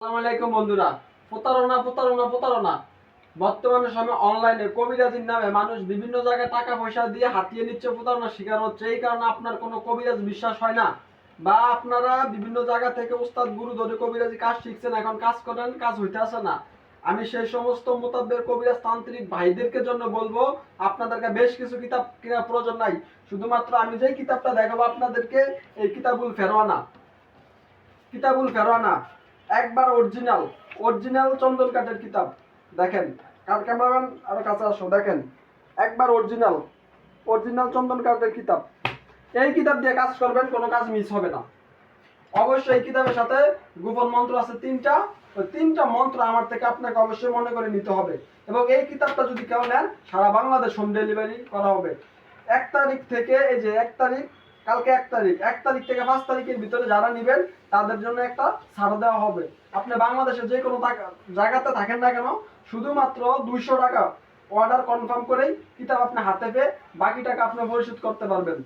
আসসালামু আলাইকুম বন্ধুরা। প্রতারণা প্রতারণা প্রতারণা বর্তমানে সময় অনলাইনে কবিরাজির নামে মানুষ বিভিন্ন জায়গায় টাকা পয়সা দিয়ে হাতিয়ে নিচ্ছে, প্রতারণার শিকার হচ্ছে। এই কারণে আপনার কোনো কবিরাজ বিশ্বাস হয় না, বা আপনারা বিভিন্ন জায়গা থেকে উস্তাদ গুরু ধরে কবিরাজি কাজ শিখছেন, এখন কাজ করেন, কাজ হইতে আসে না। আমি সেই সমস্ত মোতাবেক কবিরাজ তান্ত্রিক ভাইদেরকে জন্য বলবো, আপনাদেরকে বেশ কিছু কিতাব কেনার প্রয়োজন নাই। শুধুমাত্র আমি যেই কিতাবটা দেখাবো আপনাদেরকে, এই কিতাবুল ফেরওয়ানা, কিতাবুল ফেরওয়ানা একবার অরিজিনাল অরিজিনাল চন্দন কাঠের কিতাব। দেখেন, ক্যামেরাম্যান আরো কাছে আসো, দেখেন একবার অরিজিনাল অরিজিনাল চন্দন কাঠের কিতাব। এই কিতাব দিয়ে কাজ করবেন, কোনো কাজ মিস হবে না। অবশ্যই এই কিতাবের সাথে গোপন মন্ত্র আছে তিনটা। ওই তিনটা মন্ত্র আমার থেকে আপনাকে অবশ্যই মনে করে নিতে হবে, এবং এই কিতাবটা যদি কেউ নেন সারা বাংলাদেশ হোম ডেলিভারি করা হবে। 1 তারিখ থেকে, এই যে 1 তারিখ, কালকে 1 তারিখ, 1 তারিখ থেকে 5 তারিখের ভিতরে যারা নেবেন তাদের জন্য একটা ছাড় দেওয়া হবে। আপনি বাংলাদেশের যে কোনো জায়গাতে থাকেন না কেন, শুধুমাত্র 200 টাকা অর্ডার কনফার্ম করেই কিতাব আপনি হাতে পেয়ে বাকি টাকা আপনি পরিশোধ করতে পারবেন।